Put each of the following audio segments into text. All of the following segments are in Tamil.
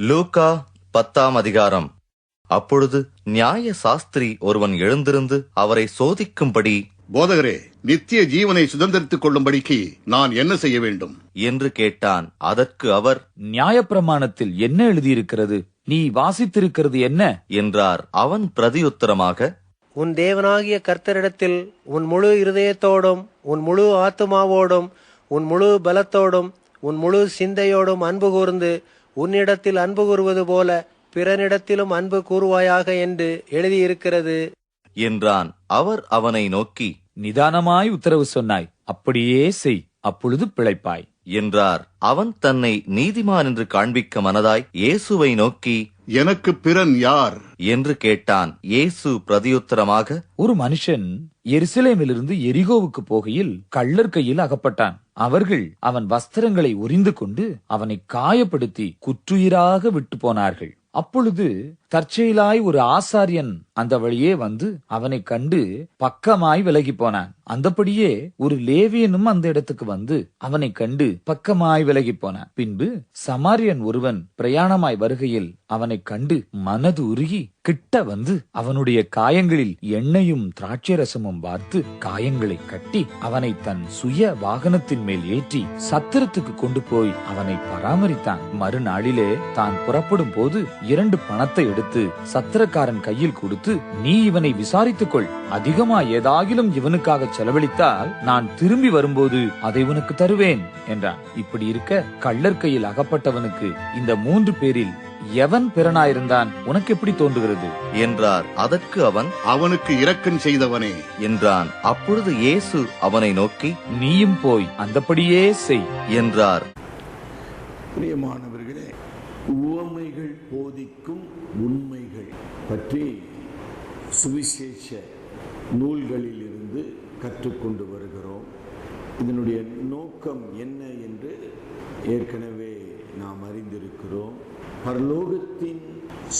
லூக்கா 10ஆம் அதிகாரம். அப்பொழுது நியாய சாஸ்திரி ஒருவன் எழுந்திருந்து அவரை சோதிக்கும்படி, போதகரே, நித்திய ஜீவனை சுதந்திரித்துக் கொள்ளும்படிக்கு நான் என்ன செய்ய வேண்டும் என்று கேட்டான். அதற்கு அவர், நியாயப்பிரமாணத்தில் என்ன எழுதியிருக்கிறது? நீ வாசித்திருக்கிறது என்ன என்றார். அவன் பிரதியுத்தரமாக, உன் தேவனாகிய கர்த்தரிடத்தில் உன் முழு இருதயத்தோடும் உன் முழு ஆத்துமாவோடும் உன் முழு பலத்தோடும் உன் முழு சிந்தையோடும் அன்பு கூர்ந்து உன்னிடத்தில் அன்பு கூறுவது போல பிறனிடத்திலும் அன்பு கூறுவாயாக என்று எழுதியிருக்கிறது என்றான். அவர் அவனை நோக்கி, நிதானமாய் உத்தரவு சொன்னாய், அப்படியே செய், அப்பொழுது பிழைப்பாய் என்றார். அவன் தன்னை நீதிமான் என்று காண்பிக்க மனதாய் இயேசுவை நோக்கி, எனக்கு பிறன் யார் என்று கேட்டான். இயேசு பிரதியுத்தரமாக, ஒரு மனுஷன் எருசலேமிலிருந்து எரிகோவுக்கு போகையில் கள்ளர் கையில் அகப்பட்டான். அவர்கள் அவன் வஸ்திரங்களை உரிந்து கொண்டு அவனை காயப்படுத்தி குற்றுயிராக விட்டு போனார்கள். அப்பொழுது தற்செயலாய் ஒரு ஆசாரியன் அந்த வழியே வந்து அவனை கண்டு பக்கமாய் விலகி போனான். அந்தபடியே ஒரு லேவியனும் அந்த இடத்துக்கு வந்து அவனை கண்டு பக்கமாய் விலகி போனான். பின்பு சமாரியன் ஒருவன் பிரயாணமாய் வருகையில் அவனை கண்டு மனது உருகி கிட்ட வந்து அவனுடைய காயங்களில் எண்ணெயும் திராட்சை ரசமும் வார்த்து காயங்களை கட்டி அவனை தன் சுய வாகனத்தின் மேல் ஏற்றி சத்திரத்துக்கு கொண்டு போய் அவனை பராமரித்தான். மறுநாளிலே தான் புறப்படும் போது 2 பணத்தை எடுத்து சத்திரக்காரன் கையில் கொடுத்து, நீ இவனை விசாரித்துக் கொள், அதிகமா ஏதாகிலும் இவனுக்காக செலவழித்தால் நான் திரும்பி வரும்போது அதை உனக்கு தருவேன் என்றான். இப்படி இருக்க கள்ளர் கையில் அகப்பட்டவனுக்கு இந்த 3 பேரில் எவன் பிறனாயிருந்தான் உனக்கு எப்படி தோன்றுகிறது என்றார். அதற்கு அவன், அவனுக்கு இரக்கம் செய்தவனே என்றான். அப்பொழுது இயேசு அவனை நோக்கி, நீயும் போய் அந்தபடியே செய் என்றார். பிரியமானவர்களே, உவமைகள் போதிக்கும் உண்மைகள் பற்றி சுவிசேஷ நூல்களில் இருந்து கற்றுக்கொண்டு வருகிறோம். இதனுடைய நோக்கம் என்ன என்று ஏற்கனவே நாம் அறிந்திருக்கிறோம். பரலோகத்தின்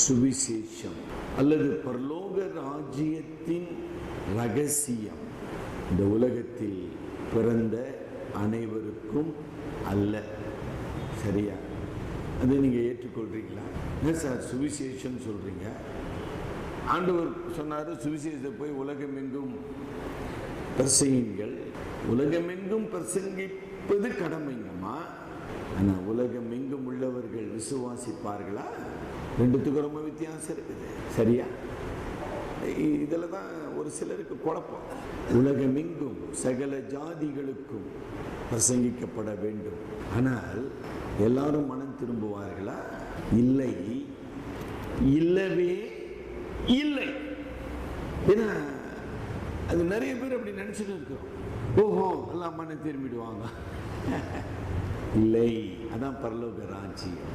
சுவிசேஷம் அல்லது பரலோக ராஜ்யத்தின் ரகசியம் இந்த உலகத்தில் பிறந்த அனைவருக்கும் அல்ல. சரியா? அதை நீங்க ஏற்றுக்கொள்றீங்களா? என்ன சார் சுவிசேஷம் சொல்றீங்க? ஆண்டவர் சொன்னாரு, சுவிசேஷத்தை போய் உலகமெங்கும் பிரசங்கிங்கள். உலகமெங்கும் பிரசங்கிப்பது கடமைங்கம்மா. ஆனா உலகம் எங்கும் உள்ளவர்கள் விசுவாசிப்பார்களா? ரெண்டுத்துக்கும் ரொம்ப வித்தியாசம் இருக்குது. சரியா? இதுலதான் ஒரு சிலருக்கு குழப்பம். உலகமெங்கும் சகல ஜாதிகளுக்கும் பிரசங்கிக்கப்பட வேண்டும். ஆனால் எல்லாரும் மனம் திரும்புவார்களா? இல்லை, இல்லவே இல்லை. ஏன்னா அது நிறைய பேர் அப்படி நினைச்சிட்டு இருக்கிறோம். ஓஹோ, எல்லாம் மனம் திரும்பிடுவாங்க. இல்லை, அதான் பரலோக ராஜ்யம்.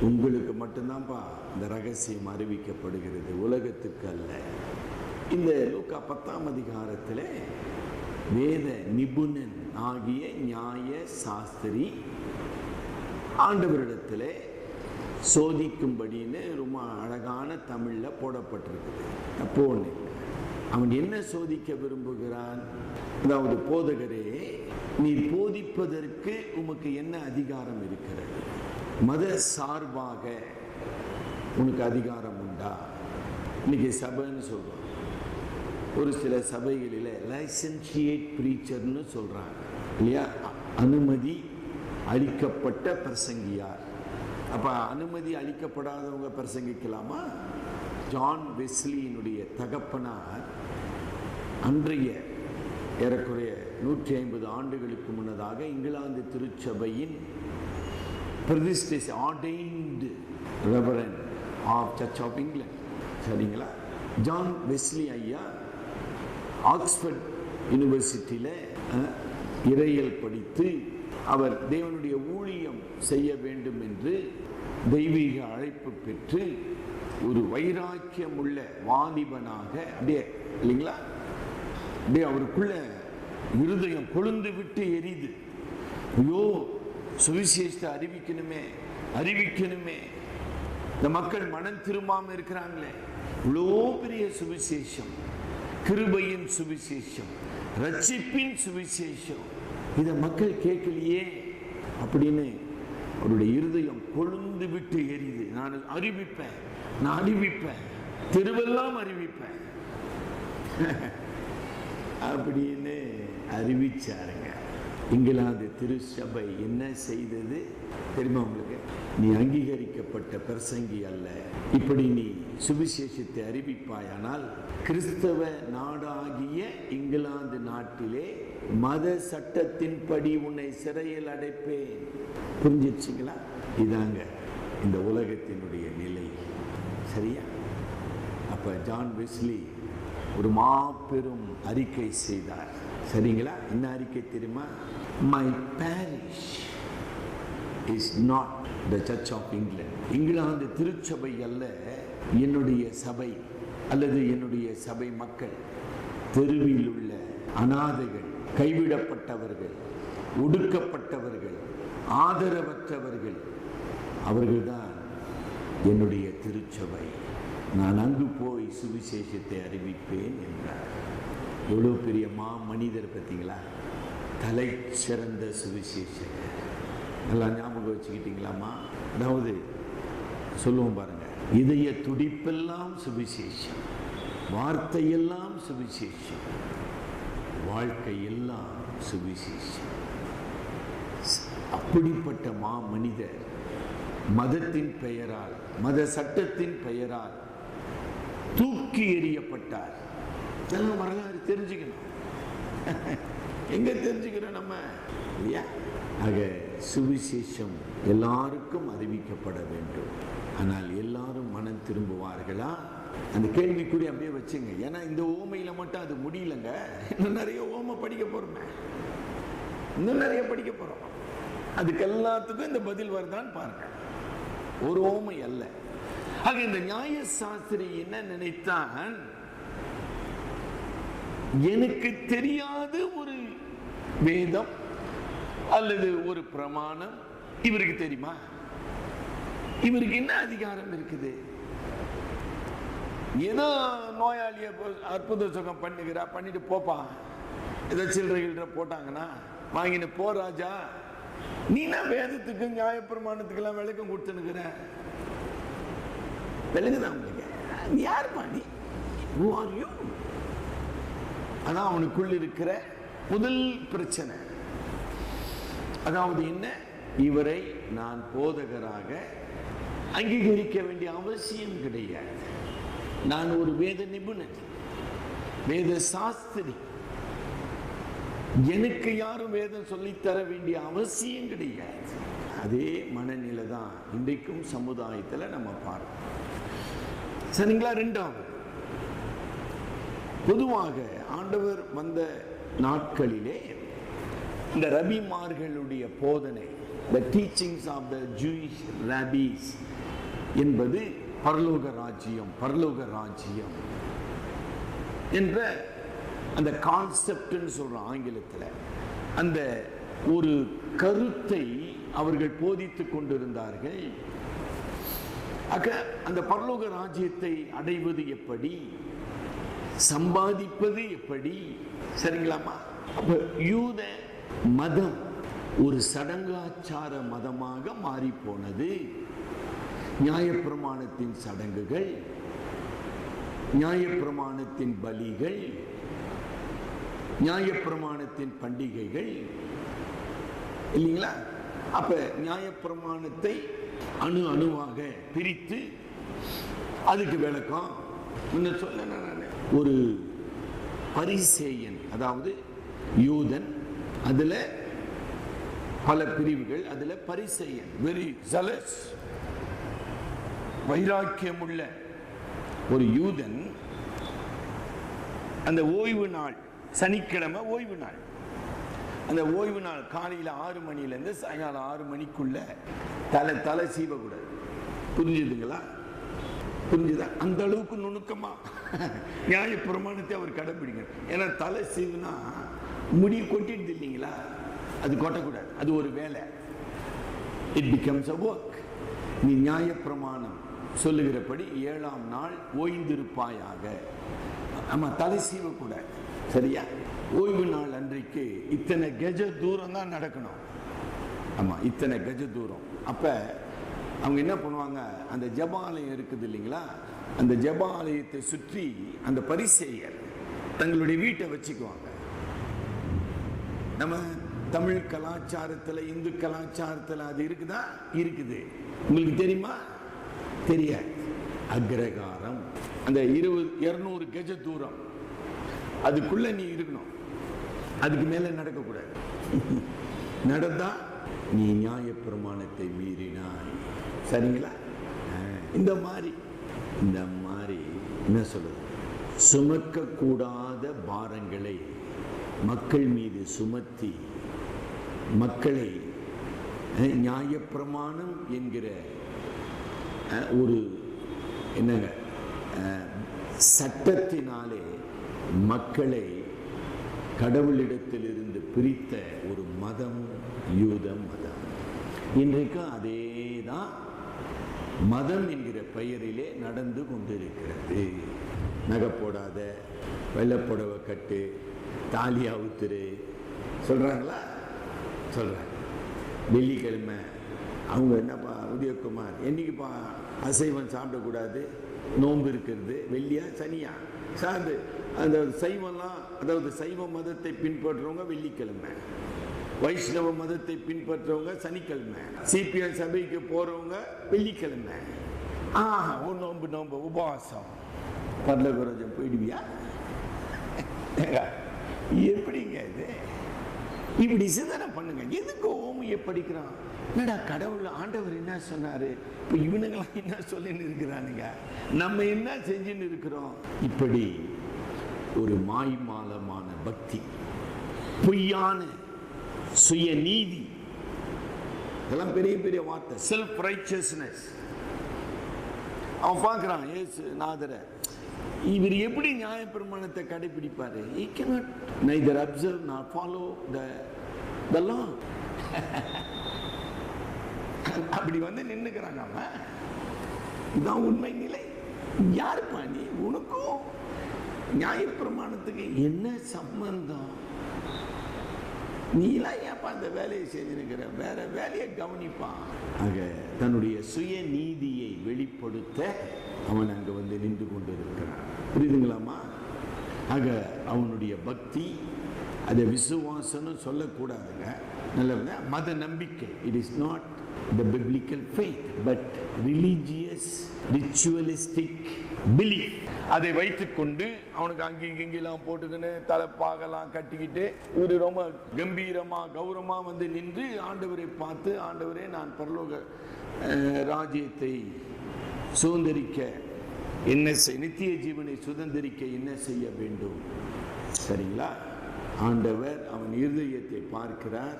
உங்களுக்கு மட்டும்தான்ப்பா இந்த ரகசியம் அறிவிக்கப்படுகிறது, உலகத்துக்கு அல்ல. இந்த லூக்கா 10ஆம் அதிகாரத்தில் வேத நிபுணன் ஆகிய நியாய சாஸ்திரி ஆண்டவரிடத்தில் சோதிக்கும்படின்னு ரொம்ப அழகான தமிழ்ல போடப்பட்டிருக்குது. அப்போ அவன் என்ன சோதிக்க விரும்புகிறான்? அதாவது, போதகரே, நீ போதிப்பதற்கு உமக்கு என்ன அதிகாரம் இருக்கிறது? மத சார்பாக உனக்கு அதிகாரம் உண்டா? இன்னைக்கு சபைன்னு சொல்றோம். ஒரு சில சபைகளில் லைசன்சியேட் பிரீச்சர்னு சொல்றாங்க இல்லையா? அனுமதி அளிக்கப்பட்ட பிரசங்கியார். அப்ப அனுமதி அளிக்கப்படாதவங்க பிரசங்கிக்கலாமா? ஜான் வெஸ்லியினுடைய தகப்பனார் அன்றைய ஏறக்குறைய 150 ஆண்டுகளுக்கு முன்னதாக இங்கிலாந்து திருச்சபையின் பிரதிஷ்டை ordained reverend of church of England. சரிங்களா? ஜான் வெஸ்லி ஐயா ஆக்ஸ்போர்ட் யூனிவர்சிட்டியில் இறையியல் படித்து அவர் தேவனுடைய ஊழியம் செய்ய வேண்டும் என்று தெய்வீக அழைப்பு பெற்று ஒரு வைராக்கியம் உள்ள வாலிபனாக அப்படியே இல்லைங்களா, அப்படியே அவருக்குள்ள இருதயம் கொழுந்து விட்டு எரியுது. ஐயோ, சுவிசேஷத்தை அறிவிக்கணுமே, அறிவிக்கணுமே, இந்த மக்கள் மனம் திரும்பாம இருக்கிறாங்களே, இவ்வளோ பெரிய சுவிசேஷம், கிருபையின் சுவிசேஷம், ரட்சிப்பின் சுவிசேஷம், இதை மக்கள் கேட்கலையே அப்படின்னு அவருடைய இருதயம் கொழுந்து வந்து விட்டு எரியுது, நான் அறிவிப்பேன், நான் அறிவிப்பேன், தெருவெல்லாம் அறிவிப்பேன் அப்படின்னு அறிவிச்சாருங்க. இங்கிலாந்து திருச்சபை என்ன செய்தது தெரியுமா உங்களுக்கு? நீ அங்கீகரிக்கப்பட்ட பிரசங்கி அல்ல, இப்படி நீ சுவிசேஷத்தை அறிவிப்பாயானால் கிறிஸ்தவ நாடாகிய இங்கிலாந்து நாட்டிலே மத சட்டத்தின்படி உன்னை சிறையில் அடைப்பேன். புரிஞ்சிருச்சுங்களா? இதாங்க இந்த உலகத்தினுடைய நிலை. சரியா? அப்ப ஜான் வெஸ்லி ஒரு மாபெரும் அறிக்கை செய்தார். சரிங்களா? என்ன அறிக்கை தெரியுமா? My parish is not the Church of England. England திருச்சபை அல்ல என்னுடைய சபை அல்லது என்னுடைய சபை மக்கள். தெருவில் உள்ள அனாதைகள், கைவிடப்பட்டவர்கள், ஒடுக்கப்பட்டவர்கள், ஆதரவற்றவர்கள், அவர்கள்தான் என்னுடைய திருச்சபை. நான் அங்கு போய் சுவிசேஷத்தை அறிவிப்பேன் என்றார். எவ்வளவு பெரிய மனிதர் பார்த்தீங்களா? தலை சிறந்த சுவிசேஷகர். நல்லா ஞாபகம் வச்சுக்கிட்டீங்களாமா? அதாவது சொல்லுவோம் பாருங்க, இதய துடிப்பெல்லாம் சுவிசேஷம், வார்த்தையெல்லாம் சுவிசேஷம், வாழ்க்கையெல்லாம் சுவிசேஷம். அப்படிப்பட்ட மனிதர் மதத்தின் பெயரால், மத சட்டத்தின் பெயரால் தூக்கி எறியப்பட்டார். இதெல்லாம் வரலாறு தெரிஞ்சுக்கணும். எங்க தெரிஞ்சுக்கிறோம் நம்ம இல்லையா? ஆக சுவிசேஷம் எல்லாருக்கும் அறிவிக்கப்பட வேண்டும். ஆனால் எல்லாரும் மனம் திரும்புவார்களா? அந்த கேள்விக்குறி அப்படியே வச்சுங்க. ஏன்னா இந்த ஓமையில மட்டும் அது முடியலங்க. இன்னும் நிறைய ஓமை படிக்க போறோமே, இன்னும் நிறைய படிக்க போறோம். அதுக்கு எல்லாத்துக்கும் இந்த பதில் வருதான்னு பாருங்க. ஒரு ஓமை அல்ல. ஆக இந்த நியாய சாஸ்திரி என்ன நினைத்தான்? எனக்கு தெரியாத ஒரு வேதம் அல்லது ஒரு பிரமாணம் இவருக்கு தெரியுமா? இவருக்கு என்ன அதிகாரம் இருக்குது? ஏதோ நோயாளிய அற்புத சுகம் பண்ணுகிறா, பண்ணிட்டு போப்பா, ஏதோ சில்லறைகள் போட்டாங்கன்னா வாங்கின போ ராஜா. நீ நான் வேதத்துக்கு நியாயப்பிரமாணத்துக்கெல்லாம் விளக்கம் கொடுத்துனுக்கிற விளங்குதான் உங்களுக்கு? நீ யாருப்பா? நீ who are you? அதான் அவனுக்குள் இருக்கிற முதல் பிரச்சனை. அதாவது என்ன? இவரை நான் போதகராக அங்கீகரிக்க வேண்டிய அவசியம் கிடையாது. நான் ஒரு வேத நிபுணர், வேத சாஸ்திரி. எனக்கு யாரும் வேதம் சொல்லித்தர வேண்டிய அவசியம் கிடையாது. அதே மனநிலை தான் இன்றைக்கும் சமுதாயத்தில் நம்ம பார்க்கிறோம். சரிங்களா? ரெண்டாவது, பொதுவாக ஆண்டவர் வந்த நாட்களிலே இந்த ரபிமார்களுடைய போதனை, the teachings of the Jewish rabbis என்பது பரலோக ராஜ்யம், பரலோக ராஜ்யம் என்ற அந்த கான்செப்ட்னு சொல்ற ஆங்கிலத்தில் அந்த ஒரு கருத்தை அவர்கள் போதித்துக் கொண்டிருந்தார்கள். அந்த பரலோக ராஜ்யத்தை அடைவது எப்படி, சம்பாதிப்பது எப்படி? சரிங்களாமா? அப்ப யூத மதம் ஒரு சடங்காச்சார மதமாக மாறி போனது. நியாயப்பிரமாணத்தின் சடங்குகள், நியாயப்பிரமாணத்தின் பலிகள், நியாயப்பிரமாணத்தின் பண்டிகைகள் இல்லைங்களா? அப்ப நியாயப்பிரமாணத்தை அணு அணுவாக பிரித்து அதுக்கு விளக்கம். ஒரு பரிசேயன், அதாவது யூதன், அதுல பல பிரிவுகள், அதுல பரிசேயன் வெரி ஜெலஸ், வைராக்கியம் உள்ள ஒரு யூதன். அந்த ஓய்வு நாள், சனிக்கிழமை ஓய்வு நாள், அந்த ஓய்வு நாள் காலையில் 6 மணிலேருந்து சாயங்காலம் 6 மணிக்குள்ள தலை சீவக்கூடாது. புரிஞ்சுதுங்களா? புரிஞ்சுதா? அந்த அளவுக்கு நுணுக்கமா நியாய பிரமாணத்தை அவர் கடைபிடிக்கணும். ஏன்னா தலை சீவுனா முடி கொட்டிடுது இல்லைங்களா? அது கொட்டக்கூடாது, அது ஒரு வேலை. It becomes a work. நீ நியாய பிரமாணம் சொல்லுகிறபடி 7ஆம் நாள் ஓய்ந்திருப்பாயாக. ஆமா, தலை சீவக்கூடாது. சரியா? ஓய்வு நாள் அன்றைக்கு இத்தனை கஜ தூரம் தான் நடக்கணும். ஆமா, இத்தனை கஜ தூரம். அப்ப அவங்க என்ன பண்ணுவாங்க, அந்த ஜெபாலயம் இருக்குது இல்லைங்களா, அந்த ஜெபாலயத்தை சுற்றி அந்த பரிசேயர் தங்களுடைய வீட்டை வச்சுக்குவாங்க. நம்ம தமிழ் கலாச்சாரத்தில், இந்து கலாச்சாரத்தில் அது இருக்குதா? இருக்குது. உங்களுக்கு தெரியுமா? தெரியாது. அக்ரகாரம், அந்த 200 கஜ தூரம் அதுக்குள்ள நீ இருக்கணும், அதுக்கு மேல நடக்கக்கூடாது. நடந்தா நீ நியாயப்பிரமாணத்தை மீறினாய். சரிங்களா? இந்த மாதிரி என்ன சொல்றது, சுமக்க கூடாத பாரங்களை மக்கள் மீது சுமத்தி மக்களை நியாயப்பிரமாணம் என்கிற ஒரு என்னங்க சட்டத்தினாலே மக்களை கடவுளிடத்திலிருந்து பிரித்த ஒரு மதம் யூத மதம். இன்றைக்கும் அதேதான் மதம் என்கிற பெயரிலே நடந்து கொண்டிருக்கிறது. நகை போடாத, வெள்ளைப்புடவை கட்டு, தாலி அவுத்துரு சொல்றாங்களா? சொல்றாங்க. வெள்ளிக்கிழமை அவங்க என்னப்பா உதயகுமார், என்னைக்குப்பா அசைவம் சாப்பிடக்கூடாது, நோன்பு இருக்கிறது, வெள்ளியா சனியா சார்ந்து அந்த சைவம்லாம், அதாவது சைவ மதத்தை பின்பற்றுறவங்க வெள்ளிக்கிழமை, வைஷ்ணவ மதத்தை பின்பற்றவங்க சனிக்கிழமை, சிபிஎம் சபைக்கு போறவங்க வெள்ளிக்கிழமை. நோன்பு உபவாசம், பரலோகம் போயிடுவியா? எப்படிங்க இது? இப்படி சிந்தனை பண்ணுங்க. எதுக்கு ஓமையை படிக்கிறான்? என்னடா கடவுள் ஆண்டவர் என்ன சொன்னாரு, இப்ப இவனுங்களாம் என்ன சொல்லின்னு இருக்கிறானுங்க, நம்ம என்ன செஞ்சுன்னு இருக்கிறோம்? இப்படி ஒரு மாய்மாலமான பக்தி, பொய்யான சுயநீதி, இதெல்லாம் பெரிய பெரிய வார்த்தை. Self righteousness. அவன் பார்க்கிறான் இயேசு நாதர, இவர் எப்படி நியாயப்பிரமாணத்தை கடைபிடிப்பாரு? He cannot neither observe nor follow the law. அப்படி வந்து நின்னுக்கிறாங்க. அவன் இதான் உண்மை நிலை. யாருப்பா நீ? உனக்கும் நியாயப்பிரமாணத்துக்கு என்ன சம்பந்தம்? நீலாம் ஏப்பா அந்த வேலையை செஞ்சிருக்கிற? வேற வேலையை கவனிப்பான். ஆக தன்னுடைய சுய நீதியை வெளிப்படுத்த அவன் அங்க வந்து நின்று கொண்டு இருக்கிறான். புரியுதுங்களாமா? ஆக அவனுடைய பக்தி, அதை விசுவாசம்னு சொல்லக்கூடாதுங்க. நல்ல மத நம்பிக்கை. It is not the biblical faith but religious ritualistic belief. அதை வைத்துக்கொண்டு அவனுக்கு அங்கெல்லாம் போட்டுக்கின்னு தலைப்பாகலாம் கட்டிக்கிட்டு இவரு ரொம்ப கம்பீரமா கௌரவமா வந்து நின்று ஆண்டவரை பார்த்து, ஆண்டவரே நான் பரலோக ராஜ்யத்தை சுதந்திரிக்க என்ன நித்திய ஜீவனை சுதந்திரிக்க என்ன செய்ய வேண்டும்? சரிங்களா? ஆண்டவர் அவன் இருதயத்தை பார்க்கிறார்.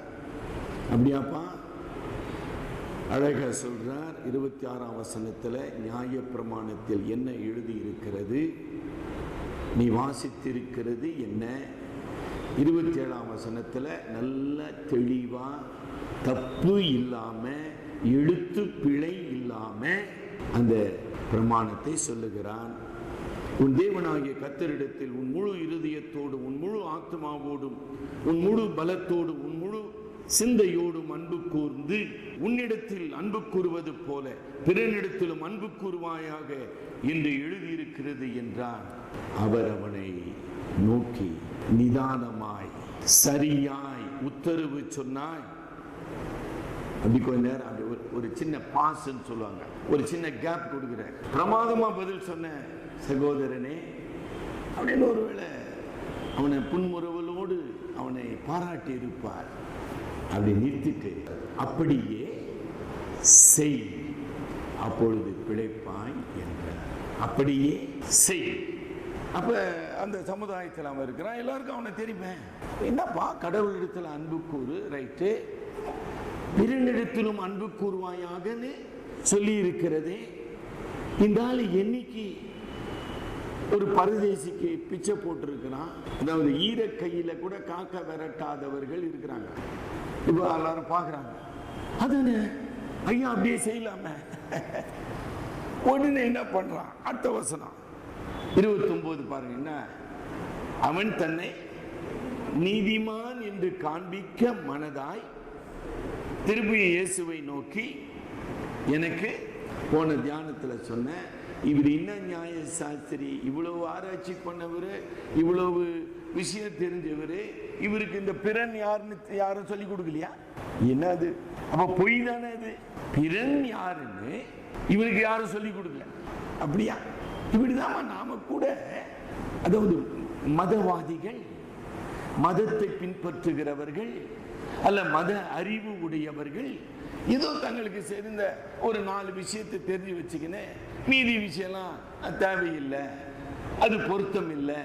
அப்படியாப்பா? அழகா சொல்றார் 26ஆம் வசனத்துல, நியாயப்பிரமாணத்தில் என்ன எழுதி இருக்கிறது, நீ வாசித்திருக்கிறது என்ன? 27ஆம் வசனத்துல நல்ல தெளிவா, தப்பு இல்லாம, எழுத்து பிழை இல்லாம அந்த பிரமாணத்தை சொல்லுகிறான். உன் தேவனாகிய கர்த்தரிடத்தில் உன் முழு இருதயத்தோடும், உன் முழு ஆத்மாவோடும், உன் முழு பலத்தோடும், உன் முழு சிந்தையோடும் அன்பு கூர்ந்து உன்னிடத்தில் அன்பு கூறுவது போல பிறனிடத்திலும் அன்பு கூறுவாயாக என்று எழுதியிருக்கிறது என்றான். அவர் அவனை நோக்கி நிதானமாய் சரியாய் உத்தரவு சொன்னாய். அப்படி கொஞ்ச நேரம் அப்படி ஒரு சின்ன பாஸ்ன்னு சொல்லுவாங்க, ஒரு சின்ன கேப் கொடுக்குற, பிரமாதமா பதில் சொன்ன சகோதரனே அப்படின்னு ஒருவேளை அவனை புன்முறுவலோடு அவனை பாராட்டி இருப்பார். அப்படி நிறுத்திட்டு அப்படியே செய், அப்பொழுது பிழைப்பாய் என்றார். அப்படியே செய். அப்ப அந்த சமுதாயத்தில் அவன் இருக்கிறான், எல்லாருக்கும் அவனை தெரியுமே. என்னப்பா கடவுளிடத்தில் அன்பு கூறு, ரைட்டு, பிறனிடத்திலும் அன்பு கூறுவாயாகன்னு சொல்லி இருக்கிறதே. இந்த ஆள் என்னைக்கு ஒரு பரதேசிக்கு பிச்சை போட்டிருக்கிறான்? அதாவது ஈர கையில கூட காக்க விரட்டாதவர்கள் இருக்கிறாங்க. இப்போ எல்லாரும் பாக்குறாங்க, அதானே ஐயா அப்படியே செய்யலாமே. உடனே என்ன பண்றான்? அடுத்த வசனம் 29 பாருங்க என்ன, அவன் தன்னை நீதிமான் என்று காண்பிக்க மனதாய் திரும்பிய இயேசுவை நோக்கி, எனக்கு போன தியானத்துல சொன்ன இவர் இன்னும் நியாய சாஸ்திரி, இவ்வளவு ஆராய்ச்சி பண்ணவர், இவ்வளவு விஷயம் தெரிஞ்சவர், இவருக்கு இந்த பிறன் யாருன்னு யாரும் சொல்லி கொடுக்கலையா? என்னது அப்ப பொய் தானே அது? பிறன் யாருன்னு இவருக்கு யாரும் சொல்லி கொடுக்கல. அப்படியா? இப்படிதான் நாம கூட, அதாவது மதவாதிகள், மதத்தை பின்பற்றுகிறவர்கள் அல்ல மத அறிவு உடையவர்கள் ஏதோ தங்களுக்கு சேர்ந்த ஒரு 4 விஷயத்தை தெரிஞ்சு வச்சுக்கின்னு மீதி விஷயம்லாம் தேவையில்லை, அது பொருத்தம் இல்லை,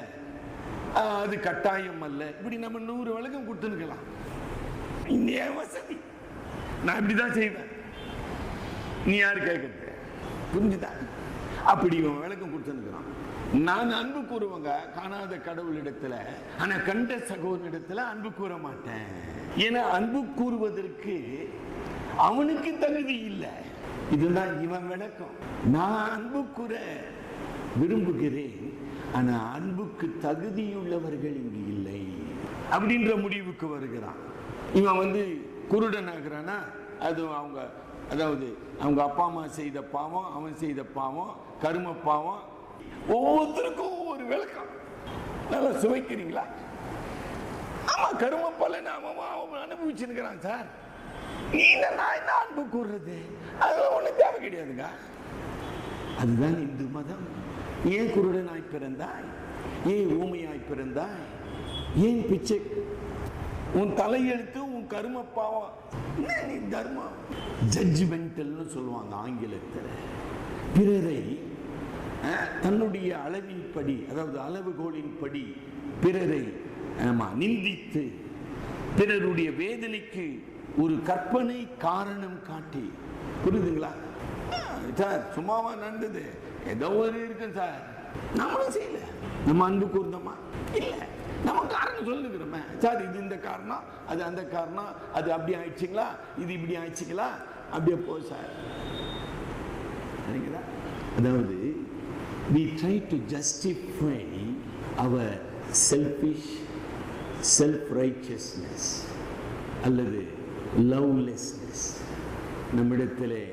அது கட்டாயம் அல்ல, இப்படி நம்ம 100 விளக்கம் கொடுத்துருக்கலாம். இந்த வசதி நான் இப்படிதான் செய்வேன், நீ யாரு கேட்கறது? புரிஞ்சுதா? அப்படி விளக்கம் கொடுத்துருக்கிறான். நான் அன்பு கூறுவங்க காணாத கடவுளிடத்துல, ஆனா கண்ட சகோதரிடத்துல அன்பு கூற மாட்டேன். ஏன்னா அன்பு கூறுவதற்கு அவனுக்கு தகுதி இல்லை. இதுதான் இவன் விளக்கம். நான் அன்பு கூற விரும்புகிறேன், ஆனா அன்புக்கு தகுதியுள்ளவர்கள் இங்கு இல்லை அப்படின்ற முடிவுக்கு வருகிறான். இவன் குருடன் ஆகிறானா, அது அவங்க, அதாவது அவங்க அப்பா அம்மா செய்த பாவம், அவன் செய்த பாவம், கரும பாவம். ஒவ்வொருத்தருக்கும் ஒவ்வொரு விளக்கம். நல்லா சுவைக்கிறீங்களா? ஆமா, கரும பலன் அவன் அனுபவிச்சிருக்கிறான் சார். நீ நான் என்ன அன்பு கூறுறது? அது ஒண்ணு தேவை கிடையாதுங்க. அதுதான் இந்து மதம். ஏன் குருடனாய் பிறந்தாய்? ஏன் ஊமையாய் பிறந்தாய்? ஏன் பிச்சை? உன் தலையெழுத்து, உன் கரும பாவம். நீ தர்மம் ஜட்ஜ்மெண்டல்னு சொல்லுவாங்க ஆங்கிலத்தில். பிறரை தன்னுடைய அளவின்படி, அதாவது அளவுகோலின்படி பிறரை நிந்தித்து பிறருடைய வேதனைக்கு ஒரு கற்பனை காரணம் காட்டி, புரியுதுங்களா சார்? சும்மாவா நடந்தது? ஏதோ ஒரு இருக்கு சார், நம்மளும் செய்யல. நம்ம அன்பு கூர்ந்தோமா? இல்ல, நம்ம காரணம் சொல்லுகிறோமே சார், இது இந்த காரணம், அது அந்த காரணம், அது அப்படி ஆயிடுச்சுங்களா, இது இப்படி ஆயிடுச்சுங்களா, அப்படியே போ சார். அதாவது we try to justify our selfish self-righteousness அல்லது lovelessness. நம்மிடத்திலே